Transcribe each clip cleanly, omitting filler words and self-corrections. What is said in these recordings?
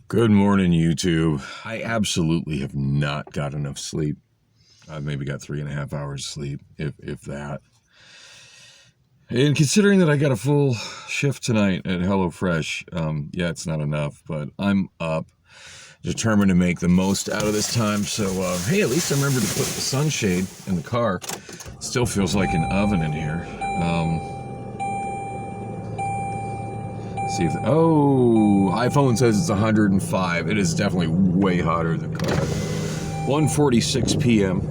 Good morning, YouTube. I absolutely have not got enough sleep. I've maybe got 3.5 hours sleep, if that. And considering that I got a full shift tonight at HelloFresh, yeah, it's not enough, but I'm up, determined to make the most out of this time. So, hey, at least I remember to put the sunshade in the car. Still feels like an oven in here. See if iPhone says it's 105. It is definitely way hotter than car. 1:46 p.m.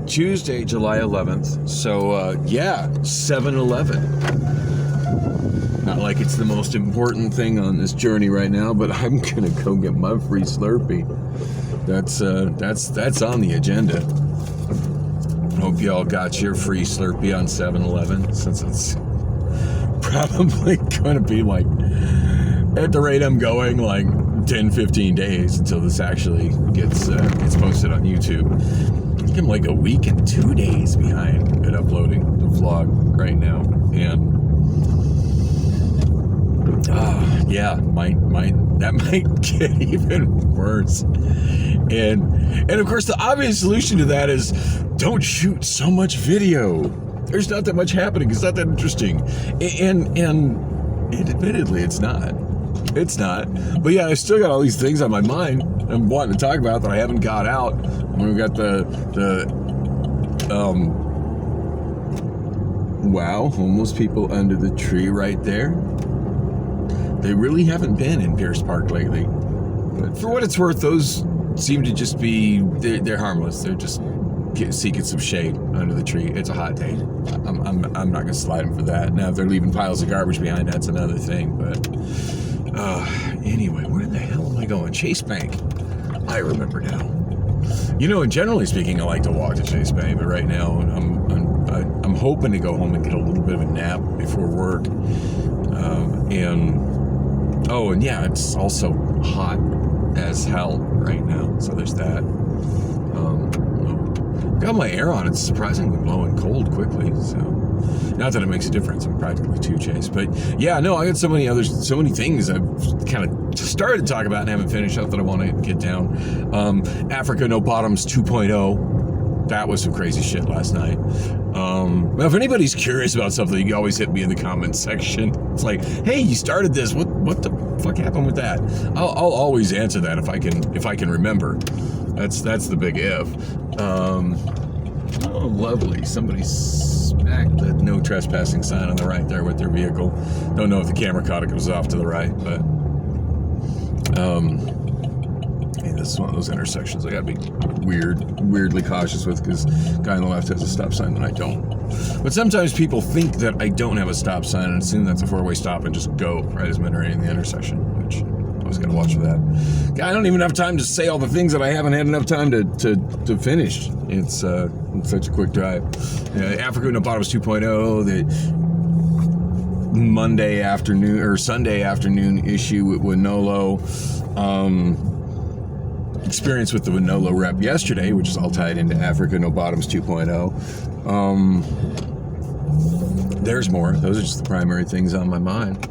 Tuesday, July 11th. So yeah, 7-Eleven. Not like it's the most important thing on this journey right now, but I'm gonna go get my free Slurpee. That's on the agenda. Hope y'all got your free Slurpee on 7-Eleven, since it's probably going to be like, at the rate I'm going, like 10-15 days until this actually gets posted on YouTube. I think I'm like a week and 2 days behind at uploading the vlog right now, and yeah, that might get even worse. And of course, the obvious solution to that is don't shoot so much video. There's not that much happening. It's not that interesting. And admittedly, it's not. It's not. But yeah, I still got all these things on my mind I'm wanting to talk about that I haven't got out. We've got wow, homeless people under the tree right there. They really haven't been in Pierce Park lately. But for what it's worth, those seem to just be, they're harmless. They're just seeking some shade under the tree. It's a hot day. I'm not gonna slide them for that. Now if they're leaving piles of garbage behind, that's another thing. But anyway, where the hell am I going? Chase Bank. I remember now. You know, and generally speaking, I like to walk to Chase Bank, but right now I'm hoping to go home and get a little bit of a nap before work. And yeah, it's also hot as hell right now. So there's that. Got my air on. It's surprisingly blowing cold quickly. So, not that it makes a difference. I'm practically two Chase, but yeah, no, I got so many things I've kind of started to talk about and haven't finished up that I want to get down. Africa No Bottoms 2.0. That was some crazy shit last night. Now, if anybody's curious about something, you can always hit me in the comments section. It's like, hey, you started this. What the fuck happened with that? I'll always answer that if I can remember. That's the big if. Oh, lovely. Somebody smacked the no trespassing sign on the right there with their vehicle. Don't know if the camera caught it. It was off to the right, but hey, this is one of those intersections I gotta be weirdly cautious with, because the guy on the left has a stop sign and I don't. But sometimes people think that I don't have a stop sign and assume that's a four-way stop and just go right as I'm entering the intersection, which I was gonna watch for that. I don't even have time to say all the things that I haven't had enough time to finish. It's such a quick drive. Africa No Bottoms 2.0, the Monday afternoon or Sunday afternoon issue with Winolo. Experience with the Winolo rep yesterday, which is all tied into Africa No Bottoms 2.0. There's more. Those are just the primary things on my mind.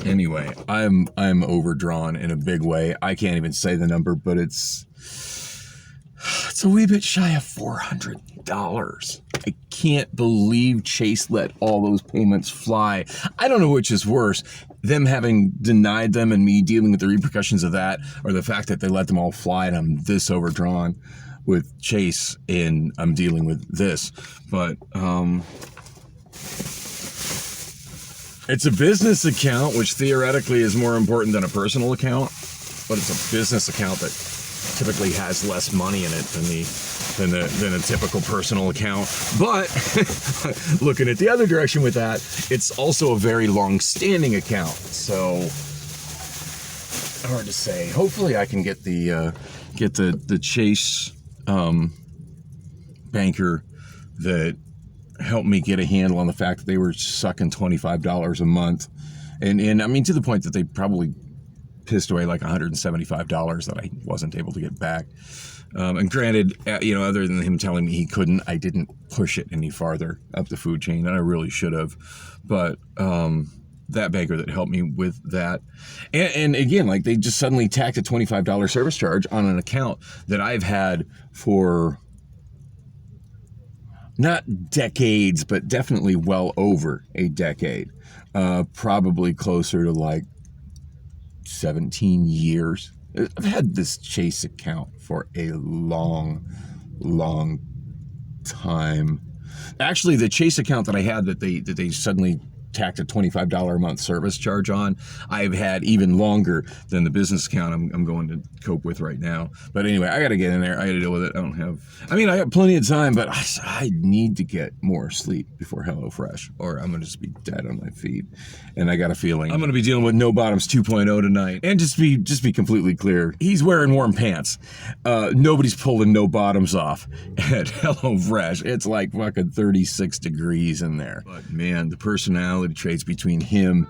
Anyway, I'm overdrawn in a big way. I can't even say the number, but it's a wee bit shy of $400. I can't believe Chase let all those payments fly. I don't know which is worse, them having denied them and me dealing with the repercussions of that, or the fact that they let them all fly and I'm this overdrawn with Chase and I'm dealing with this. But it's a business account, which theoretically is more important than a personal account, but it's a business account that typically has less money in it than a typical personal account. But looking at the other direction with that, it's also a very long-standing account. So hard to say. Hopefully, I can get the Chase banker that helped me get a handle on the fact that they were sucking $25 a month, and I mean, to the point that they probably pissed away like $175 that I wasn't able to get back. And granted, other than him telling me he couldn't, I didn't push it any farther up the food chain, and I really should have. But that banker that helped me with that. And again, like they just suddenly tacked a $25 service charge on an account that I've had for not decades, but definitely well over a decade. Probably closer to like 17 years. I've had this Chase account for a long time. Actually, the Chase account that I had that they suddenly tacked a $25 a month service charge on, I've had even longer than the business account I'm going to cope with right now. But anyway, I got to get in there. I got to deal with it. I got plenty of time, but I need to get more sleep before HelloFresh, or I'm going to just be dead on my feet. And I got a feeling I'm going to be dealing with No Bottoms 2.0 tonight. And just be completely clear, he's wearing warm pants. Nobody's pulling No Bottoms off at HelloFresh. It's like fucking 36 degrees in there. But man, the personality traits between him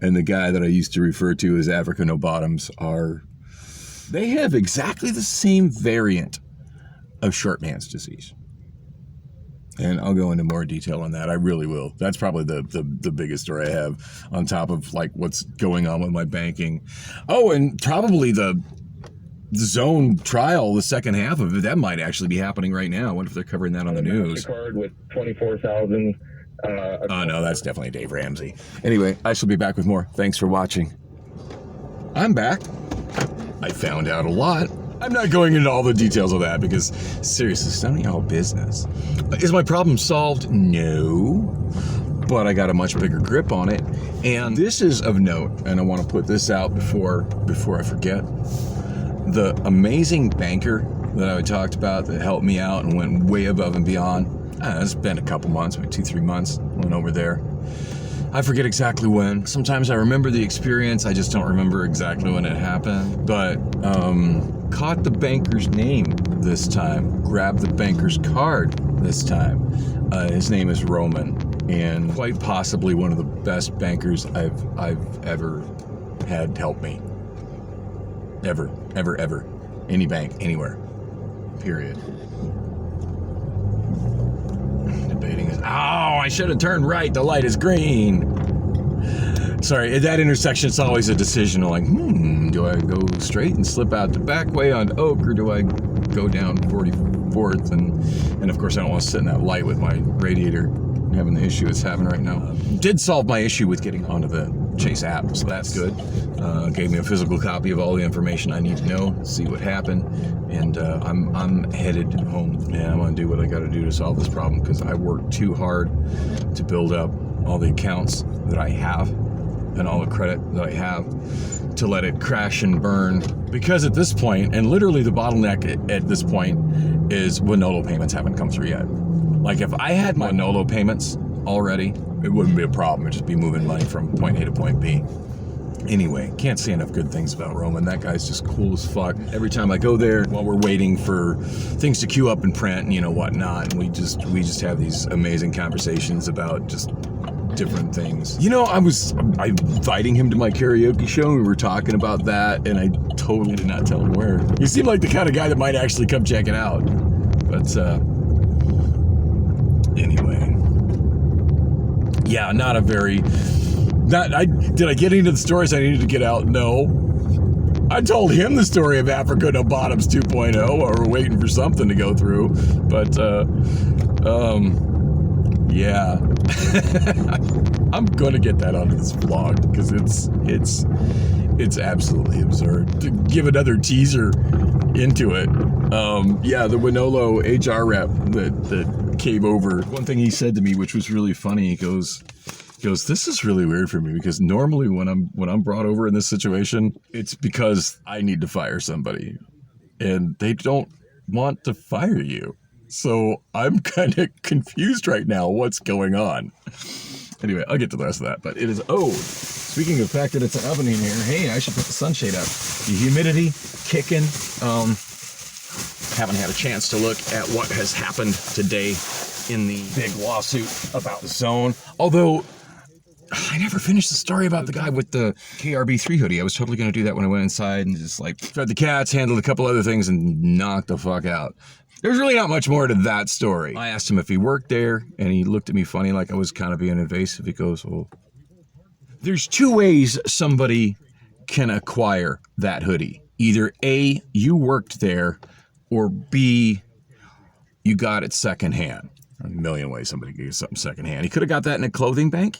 and the guy that I used to refer to as Africa No Bottoms they have exactly the same variant of short man's disease. And I'll go into more detail on that. I really will. That's probably the biggest story I have, on top of like what's going on with my banking. Oh, and probably the Zone trial, the second half of it, that might actually be happening right now. I wonder if they're covering that on the news. Card with 24,000. Oh no, that's definitely Dave Ramsey. Anyway, I shall be back with more. Thanks for watching. I'm back. I found out a lot. I'm not going into all the details of that because seriously, it's none of y'all business. Is my problem solved? No. But I got a much bigger grip on it. And this is of note, and I want to put this out before I forget. The amazing banker that I talked about that helped me out and went way above and beyond. It's been a couple months, maybe 2-3 months, went over there. I forget exactly when. Sometimes I remember the experience, I just don't remember exactly when it happened. But caught the banker's name this time, grabbed the banker's card this time. His name is Roman, and quite possibly one of the best bankers I've ever had help me. Ever. Any bank, anywhere. Period. Debating is, I should have turned right. The light is green. Sorry, at that intersection, it's always a decision. Like, do I go straight and slip out the back way onto Oak, or do I go down 44th? And of course, I don't want to sit in that light with my radiator having the issue it's having right now. Did solve my issue with getting onto the Chase app, so that's good. Gave me a physical copy of all the information I need to know, see what happened, and I'm headed home. And I'm gonna do what I got to do to solve this problem, because I worked too hard to build up all the accounts that I have and all the credit that I have to let it crash and burn. Because at this point, and literally the bottleneck at this point, is Winolo payments haven't come through yet. Like, if I had my Winolo payments already, it wouldn't be a problem. It'd just be moving money from point A to point B. Anyway, can't say enough good things about Roman. That guy's just cool as fuck. Every time I go there, while we're waiting for things to queue up and print and whatnot, and we just have these amazing conversations about just different things. I'm inviting him to my karaoke show, and we were talking about that, and I totally did not tell him where. He seemed like the kind of guy that might actually come check it out. But anyway, yeah, not a very. Did I get into the stories I needed to get out? No. I told him the story of Africa No Bottoms 2.0 while we're waiting for something to go through. But, yeah. I'm going to get that onto this vlog because it's absolutely absurd. To give another teaser into it, yeah, the Winolo HR rep that came over, one thing he said to me, which was really funny, he goes, this is really weird for me, because normally when I'm brought over in this situation, it's because I need to fire somebody, and they don't want to fire you. So I'm kind of confused right now what's going on. Anyway, I'll get to the rest of that, but it is, speaking of the fact that it's an oven in here, hey, I should put the sunshade up. The humidity kicking. Haven't had a chance to look at what has happened today in the big lawsuit about the Zone. Although, I never finished the story about the guy with the KRB3 hoodie. I was totally going to do that when I went inside and just fed the cats, handled a couple other things, and knocked the fuck out. There's really not much more to that story. I asked him if he worked there, and he looked at me funny like I was kind of being invasive. He goes, well, There's two ways somebody can acquire that hoodie. Either A, you worked there, or B, you got it secondhand. A million ways somebody could get something secondhand. He could have got that in a clothing bank.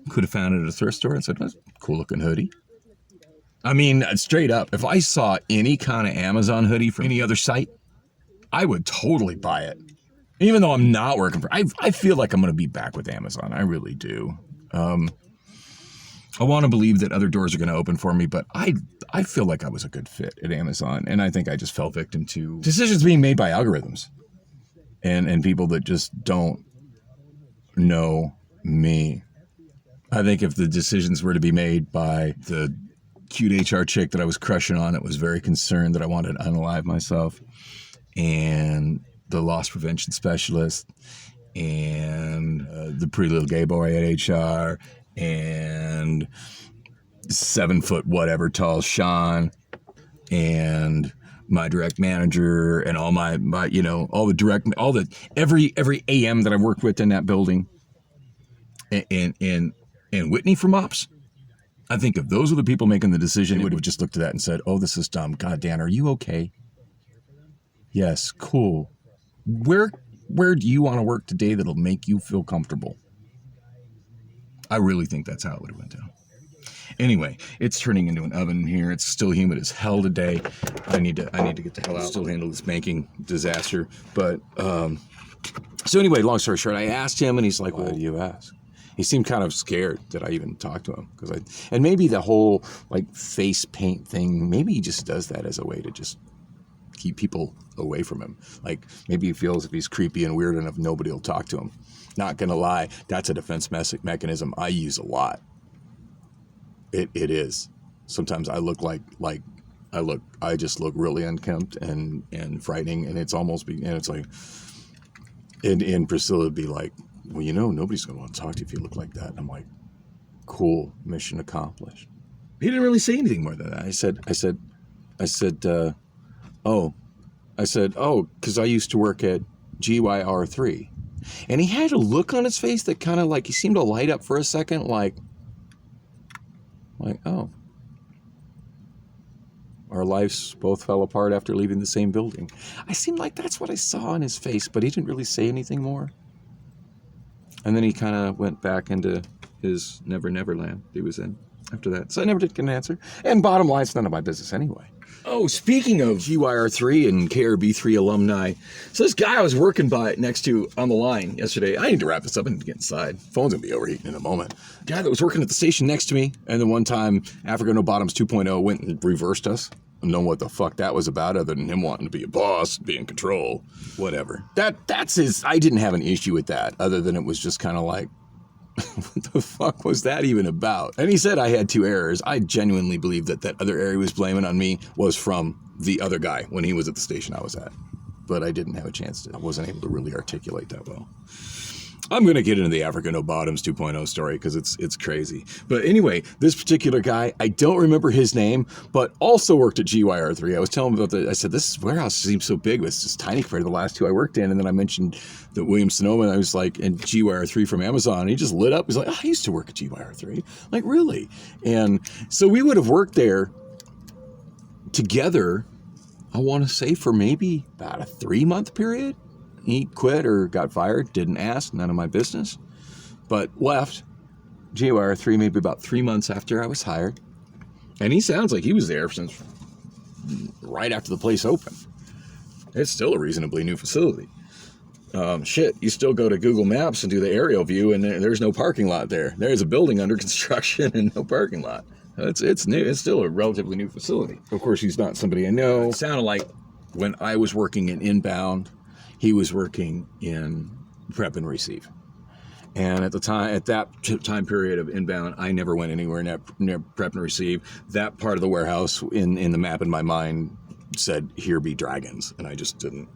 Could have found it at a thrift store and said, "That's a cool looking hoodie." I mean, straight up, if I saw any kind of Amazon hoodie from any other site, I would totally buy it. Even though I'm not working for, I feel like I'm going to be back with Amazon. I really do. I want to believe that other doors are going to open for me, but I feel like I was a good fit at Amazon, and I think I just fell victim to decisions being made by algorithms and people that just don't know me. I think if the decisions were to be made by the cute HR chick that I was crushing on that was very concerned that I wanted to unalive myself, and the loss prevention specialist, and the pretty little gay boy at HR, and 7 foot whatever tall Sean, and my direct manager, and all my every AM that I worked with in that building, and Whitney from Ops. I think if those were the people making the decision, they would have just looked at that and said, "Oh, this is dumb. God, Dan, are you okay?" Yes, cool. Where do you want to work today that'll make you feel comfortable? I really think that's how it would have went down. Anyway, it's turning into an oven here. It's still humid as hell today. I need to get the hell out. Still handle this banking disaster. But so anyway, long story short, I asked him, and he's like, "Why do you ask?" He seemed kind of scared that I even talked to him and maybe the whole like face paint thing. Maybe he just does that as a way to just keep people away from him. Like maybe he feels if he's creepy and weird enough, nobody will talk to him. Not gonna lie, that's a defense mechanism I use a lot. It is. Sometimes I look I just look really unkempt and frightening, and it's like, and Priscilla would be like, "Well, nobody's gonna want to talk to you if you look like that." And I'm like, "Cool, mission accomplished." He didn't really say anything more than that. I said, because I used to work at GYR3. And he had a look on his face that kind of like, he seemed to light up for a second, like, oh. Our lives both fell apart after leaving the same building. I seemed like that's what I saw in his face, but he didn't really say anything more. And then he kind of went back into his Never land he was in after that. So I never did get an answer. And bottom line, it's none of my business anyway. Oh, speaking of GYR3 and KRB3 alumni, so this guy I was working next to on the line yesterday, I need to wrap this up and get inside. Phone's gonna be overheating in a moment. Guy that was working at the station next to me, and then one time Africa No Bottoms 2.0 went and reversed us. I don't know what the fuck that was about, other than him wanting to be a boss, be in control, whatever. That's his. I didn't have an issue with that, other than it was just kind of like, what the fuck was that even about? And he said I had 2 errors. I genuinely believe that other error he was blaming on me was from the other guy when he was at the station I was at. But I didn't have a chance to. I wasn't able to really articulate that well. I'm going to get into the Africa No Bottoms 2.0 story because it's crazy. But anyway, this particular guy, I don't remember his name, but also worked at GYR3. I was telling him about I said, this warehouse seems so big, but it's just tiny compared to the last 2 I worked in. And then I mentioned that William Sonoma, and I was like, and GYR3 from Amazon. And he just lit up. He's like, I used to work at GYR3. Like, really? And so we would have worked there together, I want to say, for maybe about a 3-month period. He quit or got fired, didn't ask, none of my business, but left GYR3 maybe about 3 months after I was hired. And he sounds like he was there since right after the place opened. It's still a reasonably new facility. You still go to Google Maps and do the aerial view, and there's no parking lot there. There's a building under construction and no parking lot. It's new. It's still a relatively new facility. Of course, he's not somebody I know. It sounded like when I was working in inbound, he was working in prep and receive. And at that time period of inbound, I never went anywhere near prep and receive. That part of the warehouse in the map in my mind said, "Here be dragons." And I just didn't.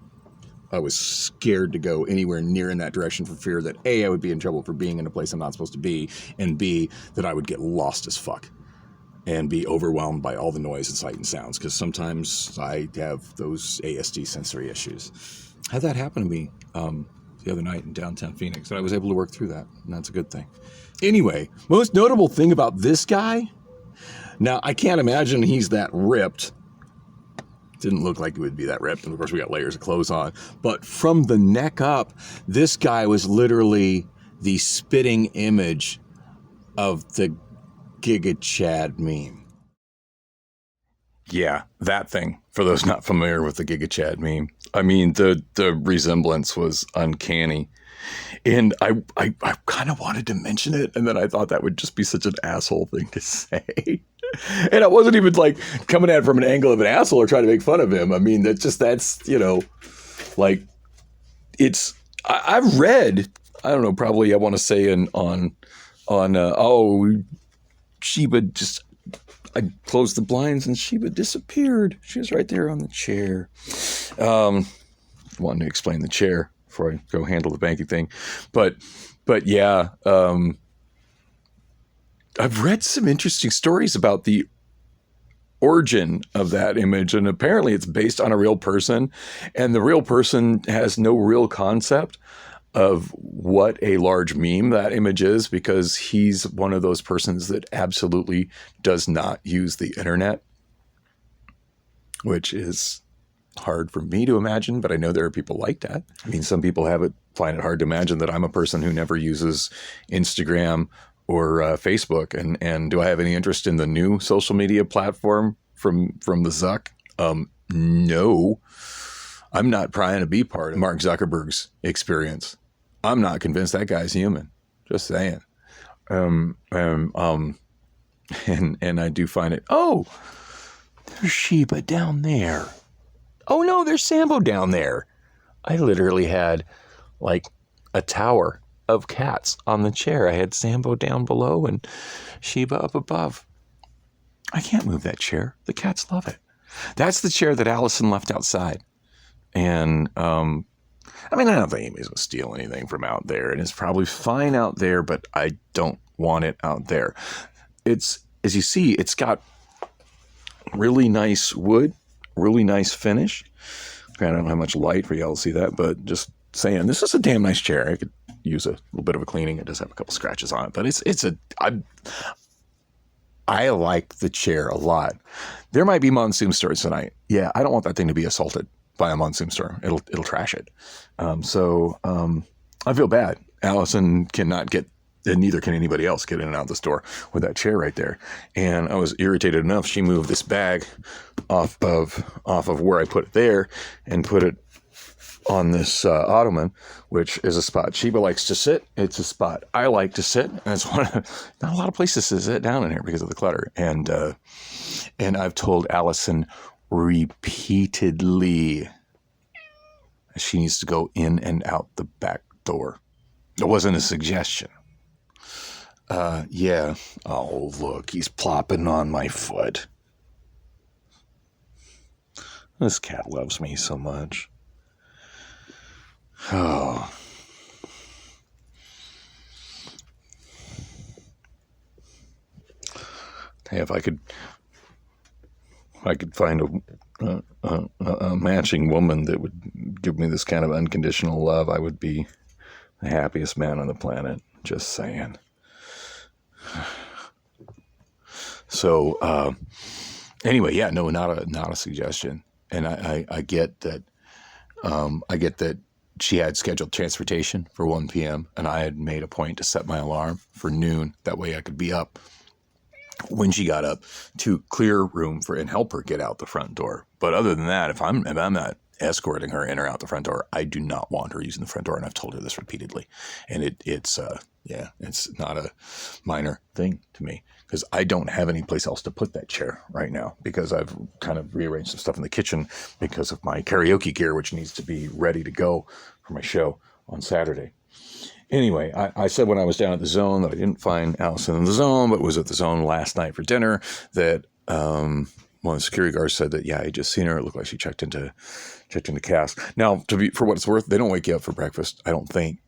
I was scared to go anywhere near in that direction for fear that A, I would be in trouble for being in a place I'm not supposed to be, and B, that I would get lost as fuck and be overwhelmed by all the noise and sight and sounds, because sometimes I have those ASD sensory issues. Had that happen to me the other night in downtown Phoenix, and I was able to work through that, and that's a good thing. Anyway, most notable thing about this guy, now I can't imagine he's that ripped. Didn't look like he would be that ripped, and of course we got layers of clothes on, but from the neck up, this guy was literally the spitting image of the Giga Chad meme. Yeah, that thing, for those not familiar with the Giga Chad meme. I mean, the resemblance was uncanny. And I kind of wanted to mention it, and then I thought that would just be such an asshole thing to say. And I wasn't even like coming at it from an angle of an asshole or trying to make fun of him. I mean, that's, you know, like I've read, I don't know, probably I want to say Sheba just, I closed the blinds and Sheba disappeared. She was right there on the chair. Wanted to explain the chair before I go handle the banking thing. But yeah, I've read some interesting stories about the origin of that image, and apparently it's based on a real person, and the real person has no real concept of what a large meme that image is, because he's one of those persons that absolutely does not use the internet, which is hard for me to imagine, but I know there are people like that. I mean, some people find it hard to imagine that I'm a person who never uses Instagram or Facebook, and do I have any interest in the new social media platform from the Zuck? No, I'm not trying to be part of Mark Zuckerberg's experience. I'm not convinced that guy's human. Just saying. And I do find it. Oh, there's Sheba down there. Oh no, there's Sambo down there. I literally had like a tower of cats on the chair. I had Sambo down below and Sheba up above. I can't move that chair. The cats love it. That's the chair that Allison left outside. And I mean, I don't think anybody's going to steal anything from out there, and it's probably fine out there, but I don't want it out there. It's, as you see, it's got really nice wood, really nice finish. I don't have much light for y'all to see that, but just saying, this is a damn nice chair. I could use a little bit of a cleaning. It does have a couple scratches on it, but I like the chair a lot. There might be monsoon storms tonight. Yeah, I don't want that thing to be assaulted by a monsoon storm. It'll trash it. So I feel bad. Allison cannot get, and neither can anybody else get in and out the store with that chair right there. And I was irritated enough. She moved this bag off of where I put it there and put it on this ottoman, which is a spot Sheba likes to sit. It's a spot I like to sit, and it's not a lot of places to sit down in here because of the clutter. And I've told Allison repeatedly she needs to go in and out the back door. It wasn't a suggestion. Yeah. Oh, look, he's plopping on my foot. This cat loves me so much. Oh. Hey, if I could find a matching woman that would give me this kind of unconditional love, I would be the happiest man on the planet. Just saying. So, anyway, yeah, no, not a suggestion. And I get that. I get that she had scheduled transportation for 1 p.m. and I had made a point to set my alarm for noon. That way I could be up when she got up to clear room for and help her get out the front door. But other than that, if I'm not escorting her in or out the front door, I do not want her using the front door, and I've told her this repeatedly. And it's not a minor thing to me, because I don't have any place else to put that chair right now, because I've kind of rearranged some stuff in the kitchen because of my karaoke gear, which needs to be ready to go for my show on Saturday. Anyway, I said when I was down at the Zone that I didn't find Allison in the Zone, but was at the Zone last night for dinner, that one of the security guards said that, yeah, I just seen her. It looked like she checked into Cass. Now, for what it's worth, they don't wake you up for breakfast, I don't think.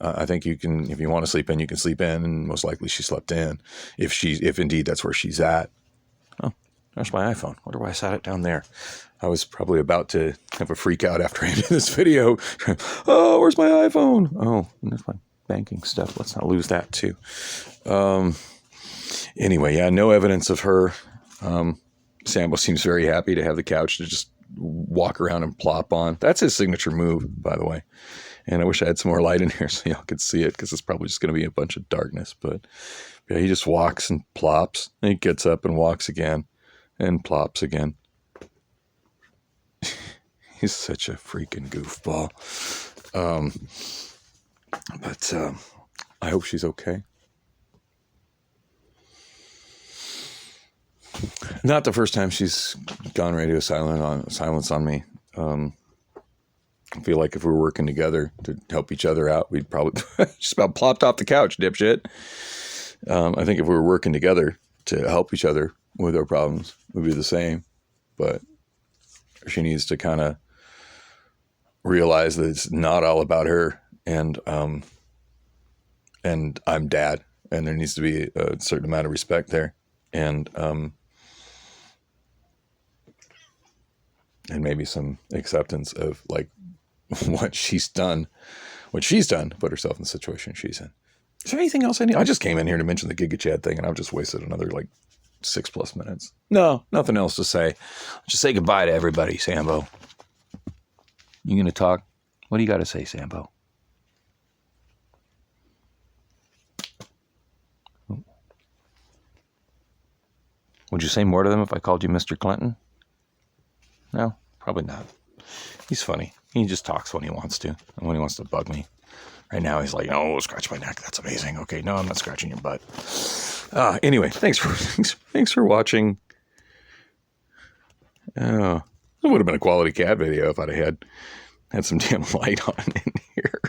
I think you can, if you want to sleep in, you can sleep in, and most likely she slept in if indeed that's where she's at. Oh, There's my iPhone. Wonder why I sat it down there. I was probably about to have a freak out after I ended this video. Oh, where's my iPhone? Oh, and there's my banking stuff. Let's not lose that too. Anyway, yeah, no evidence of her. Sambo seems very happy to have the couch to just walk around and plop on. That's his signature move, by the way. And I wish I had some more light in here so y'all could see it, because it's probably just going to be a bunch of darkness. But yeah, he just walks and plops. And he gets up and walks again and plops again. He's such a freaking goofball. But I hope she's okay. Not the first time she's gone radio silence on me. I feel like if we were working together to help each other out, we'd probably just about plopped off the couch, dipshit. I think if we were working together to help each other with our problems, it would be the same. But she needs to kind of realize that it's not all about her, and I'm dad, and there needs to be a certain amount of respect there, and maybe some acceptance of like what she's done to put herself in the situation she's in. Is there anything else I need? I just came in here to mention the Giga Chad thing, and I've just wasted another like 6+ minutes. No, nothing else to say. Just say goodbye to everybody, Sambo. You gonna talk? What do you got to say, Sambo? Would you say more to them if I called you Mr. Clinton? No, probably not. He's funny. He just talks when he wants to, and when he wants to bug me. Right now, he's like, "Oh, scratch my neck. That's amazing." Okay, no, I'm not scratching your butt. Anyway, thanks for watching. It would have been a quality cat video if I'd had some damn light on in here.